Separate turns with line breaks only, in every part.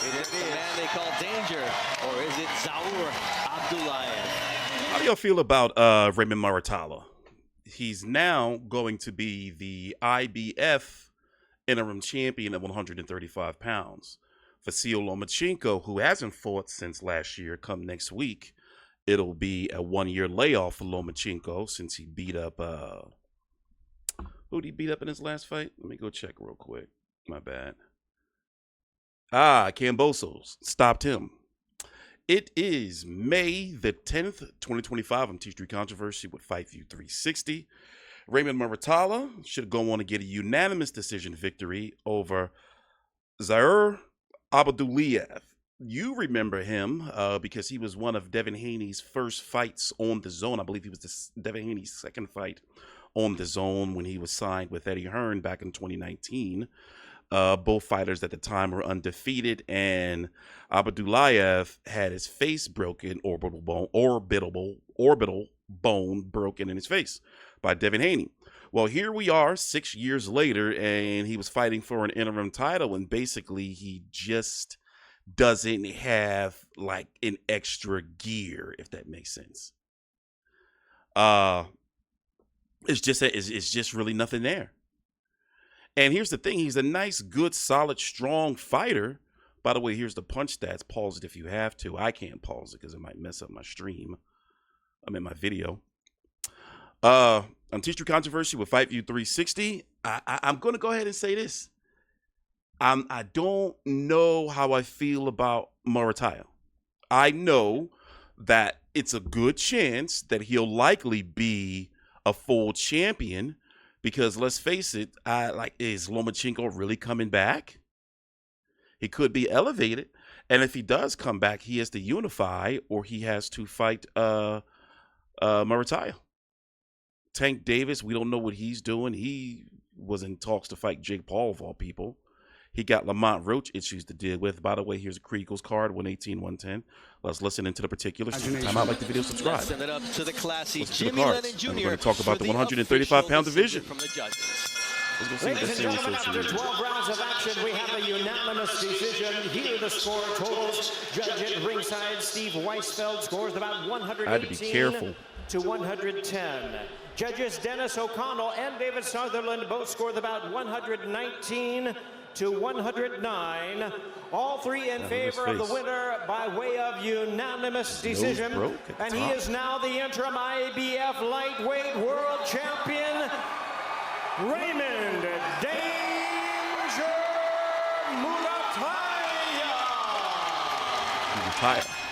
Is it the man they call Danger, or is it Zaur Abdullaev?
How do y'all feel about Raymond Muratalla? He's now going to be the IBF interim champion at 135 pounds. Vasil Lomachenko, who hasn't fought since last year, come next week, it'll be a 1-year layoff for Lomachenko since he beat up who did he beat up in his last fight? Let me go check real quick. My bad. Cambosos stopped him. It is May the 10th, 2025. I'm TstreeT Controversy with Fight View 360. Raymond Muratalla should go on to get a unanimous decision victory over Zaur Abdullaev. You remember him because he was one of Devin Haney's first fights on the zone. I believe he was Devin Haney's second fight on the zone when he was signed with Eddie Hearn back in 2019. Both fighters at the time were undefeated, and Abdullaev had his face broken, orbital bone broken in his face by Devin Haney. Well, here we are 6 years later, and he was fighting for an interim title, and basically he just doesn't have like an extra gear, if that makes sense. It's just really nothing there. And here's the thing. He's a nice, good, solid, strong fighter. By the way, here's the punch stats. Pause it if you have to. I can't pause it because it might mess up my stream. I'm in my video. I'm TstreeT Controversy with Fight View 360. I'm going to go ahead and say this. I don't know how I feel about Muratalla. I know that it's a good chance that he'll likely be a full champion because let's face it, is Lomachenko really coming back? He could be elevated, and if he does come back, he has to unify or he has to fight Muratalla. Tank Davis, we don't know what he's doing. He was in talks to fight Jake Paul of all people. He got Lamont Roach issues to deal with. By the way, here's a Kriegels card, 118-110. Let's listen into the particulars. Time out, like the video, subscribe.
Send it up to the classy
Listen to the
Jimmy
cards.
Lennon Jr.
And we're going to talk about the 135-pound division.
From the judges.
Let's go see what
Ladies
this
and
series
gentlemen,
social
after
media.
12 rounds of action, we have a unanimous decision. Here are the score totals. Judge at ringside, Steve Weisfeld scores about 118
I had to be careful.
to 110. Judges Dennis O'Connell and David Sutherland both scored about 119 to 109. All three in favor of the winner by way of unanimous decision. And he is now the interim IBF lightweight world champion, Raymond Danger Muratalla.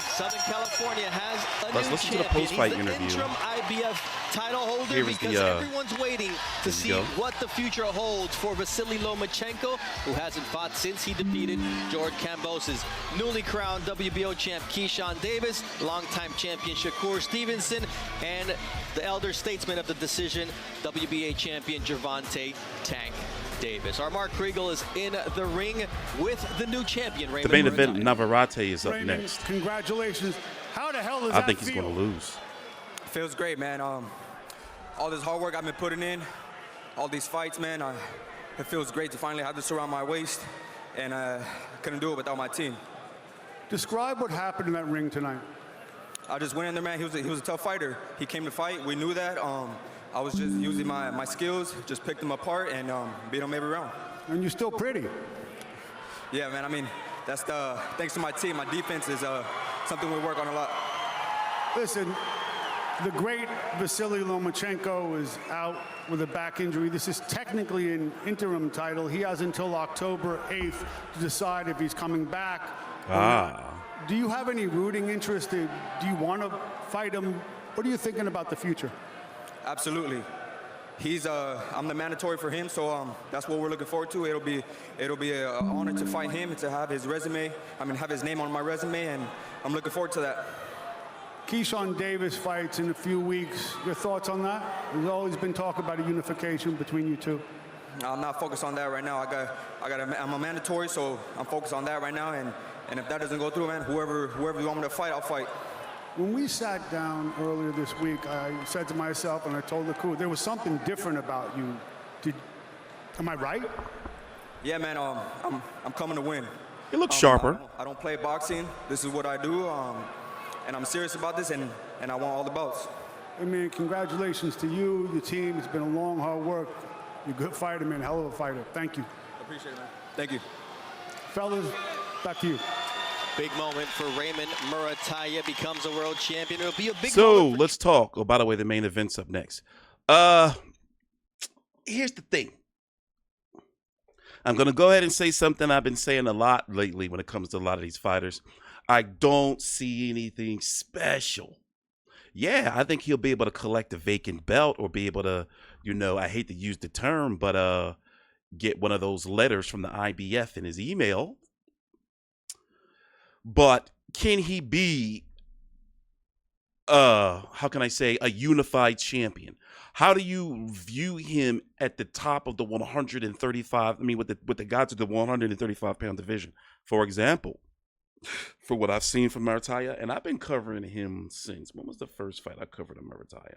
Southern California has a
Let's
new
listen to the
champion.
post-fight
He's the
interview.
interim IBF title holder
Here is
because
the,
everyone's waiting to see what the future holds for Vasily Lomachenko, who hasn't fought since he defeated George Kambosos. Newly crowned WBO champ Keyshawn Davis, longtime champion Shakur Stevenson, and the elder statesman of the decision, WBA champion Gervonta Tank Davis. Our Mark Kriegel is in the ring with the new champion, Raymond
The main event,
Muratalla.
Navarrete, is up
Raymond,
next.
congratulations. How the hell does
I
that
think he's
feel?
going to lose.
Feels great, man. All this hard work I've been putting in, all these fights, man, it feels great to finally have this around my waist, and I couldn't do it without my team.
Describe what happened in that ring tonight.
I just went in there, man. He was a tough fighter. He came to fight. We knew that. I was just using my skills, just picked him apart, and beat him every round.
And you're still pretty.
Yeah, man. I mean, that's thanks to my team. My defense is something we work on a lot.
Listen, the great Vasily Lomachenko is out with a back injury. This is technically an interim title. He has until October 8th to decide if he's coming back. Do you have any rooting interest? Do you want to fight him? What are you thinking about the future?
Absolutely. I'm the mandatory for him, so that's what we're looking forward to. It'll be an honor to fight him and to have his have his name on my resume, and I'm looking forward to that.
Keyshawn Davis fights in a few weeks. Your thoughts on that? There's always been talk about a unification between you two.
I'm not focused on that right now. I'm a mandatory, so I'm focused on that right now, and if that doesn't go through, man, whoever you want me to fight, I'll fight.
When we sat down earlier this week, I said to myself, and I told the crew, there was something different about you. Am I right?
Yeah, man. I'm coming to win.
He looks sharper.
I don't play boxing. This is what I do, and I'm serious about this, and I want all the belts.
I mean, congratulations to you, your team. It's been a long, hard work. You're a good fighter, man. Hell of a fighter. Thank you.
Appreciate it, man. Thank you.
Fellas, back to you.
Big moment for Raymond Muratalla, becomes a world champion. It'll be a big
So
moment.
let's talk. Oh, by the way, the main event's up next. Here's the thing. I'm going to go ahead and say something I've been saying a lot lately when it comes to a lot of these fighters. I don't see anything special. Yeah, I think he'll be able to collect a vacant belt or be able to, I hate to use the term, but get one of those letters from the IBF in his email. But can he be, how can I say, a unified champion? How do you view him at the top of the 135? I mean, with the guys of the 135-pound division, for example, for what I've seen from Muratalla, and I've been covering him since, when was the first fight I covered of Muratalla?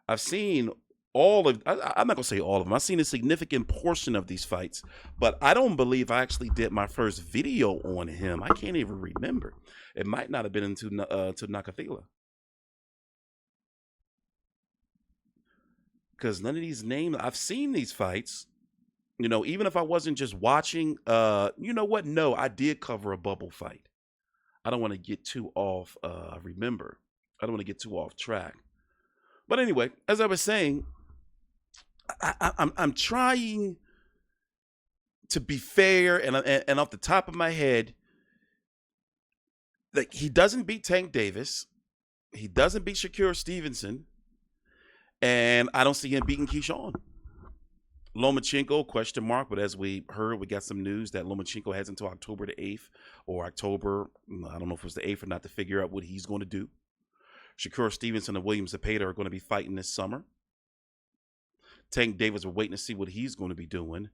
I've seen I'm not going to say all of them. I've seen a significant portion of these fights, but I don't believe I actually did my first video on him. I can't even remember. It might not have been into Nakafila. Because none of these names, I've seen these fights, even if I wasn't just watching, you know what? No, I did cover a bubble fight. I don't want to get too off, I don't want to get too off track. But anyway, as I was saying, I'm trying to be fair, and off the top of my head, like, he doesn't beat Tank Davis. He doesn't beat Shakur Stevenson. And I don't see him beating Keyshawn. Lomachenko, question mark. But as we heard, we got some news that Lomachenko has until October the 8th or October. I don't know if it was the 8th or not to figure out what he's going to do. Shakur Stevenson and William Zepeda are going to be fighting this summer. Tank Davis, we're waiting to see what he's going to be doing.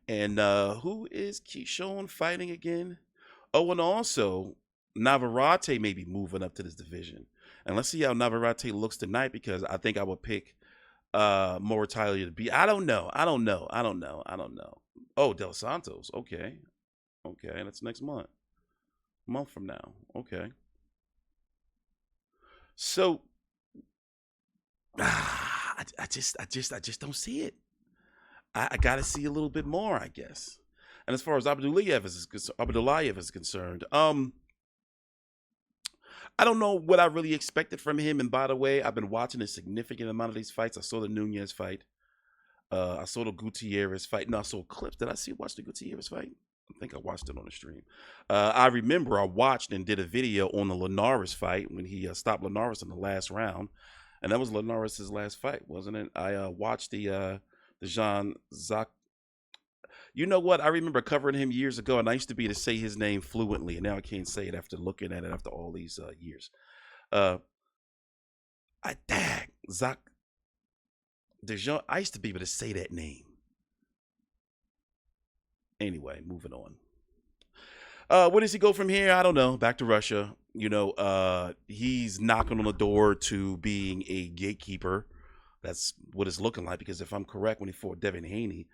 And who is Keyshawn fighting again? Oh, and also, Navarrete may be moving up to this division. And let's see how Navarrete looks tonight, because I think I would pick Muratalla to be. I don't know. Oh, Del Santos. Okay. That's next month. A month from now. Okay. So I just don't see it. I got to see a little bit more, I guess. And as far as Abdullaev is concerned, I don't know what I really expected from him. And by the way, I've been watching a significant amount of these fights. I saw the Nunez fight. I saw the Gutierrez fight. No, I saw clips. Did I watch the Gutierrez fight? I think I watched it on the stream. I remember I watched and did a video on the Linares fight when he stopped Linares in the last round. And that was Linares' last fight, wasn't it? I watched the Jean Zach. You know what? I remember covering him years ago, and I used to be able to say his name fluently, and now I can't say it after looking at it after all these years. Zach Dejean. I used to be able to say that name. Anyway, moving on. Where does he go from here? I don't know. Back to Russia. He's knocking on the door to being a gatekeeper. That's what it's looking like, because if I'm correct, when he fought Devin Haney,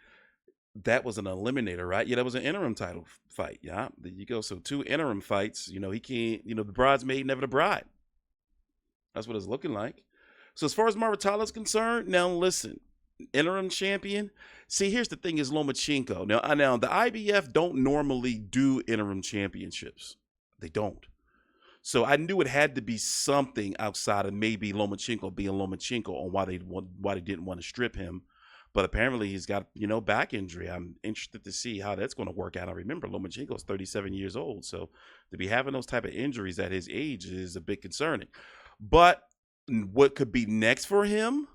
that was an eliminator, right? Yeah, that was an interim title fight. Yeah, there you go. So 2 interim fights. He can't, the bridesmaid, never the bride. That's what it's looking like. So as far as Muratalla is concerned, now listen, interim champion. See, here's the thing is Lomachenko. Now the IBF don't normally do interim championships. They don't. So I knew it had to be something outside of maybe Lomachenko being Lomachenko on why they didn't want to strip him. But apparently he's got, back injury. I'm interested to see how that's going to work out. I remember Lomachenko's 37 years old. So to be having those type of injuries at his age is a bit concerning. But what could be next for him?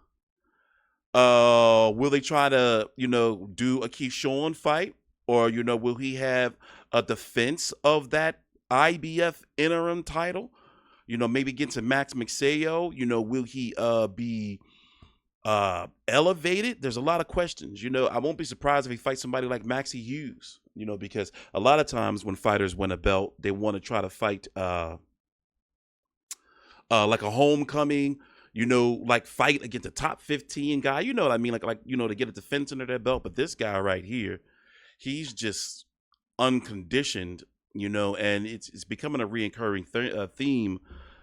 Will they try to, do a Keyshawn fight? Or, will he have a defense of that IBF interim title? Maybe get to Max Mixeo. Will he be elevated? There's a lot of questions. I won't be surprised if he fights somebody like Maxie Hughes, because a lot of times when fighters win a belt, they want to try to fight like a homecoming, like fight against a top 15 guy. You know what I mean? Like to get a defense under their belt. But this guy right here, he's just unconditioned, and it's becoming a reoccurring theme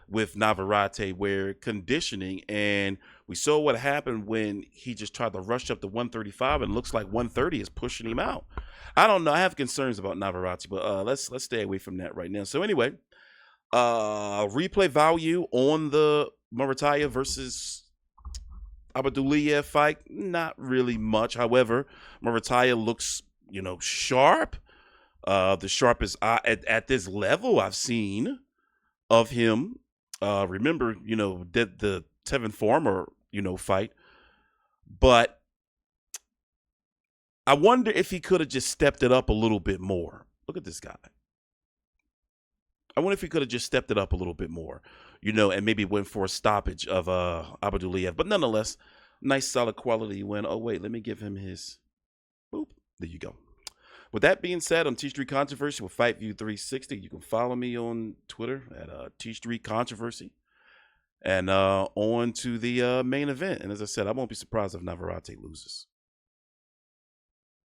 with Navarrete, where conditioning, and we saw what happened when he just tried to rush up to 135, and looks like 130 is pushing him out. I don't know. I have concerns about Navarrete, but let's stay away from that right now. So anyway, replay value on the Muratalla versus Abdullaev fight, not really much. However, Muratalla looks, sharp. The sharpest at this level I've seen of him. Remember, did the Tevin Farmer, fight. But I wonder if he could have just stepped it up a little bit more. Look at this guy. I wonder if he could have just stepped it up a little bit more, and maybe went for a stoppage of Abdullaev. But nonetheless, nice solid quality win. Oh, wait, let me give him his. Boop. There you go. With that being said, I'm TstreeT Controversy with FightView360. You can follow me on Twitter at TstreeT Controversy. And on to the main event. And as I said, I won't be surprised if Navarrete loses.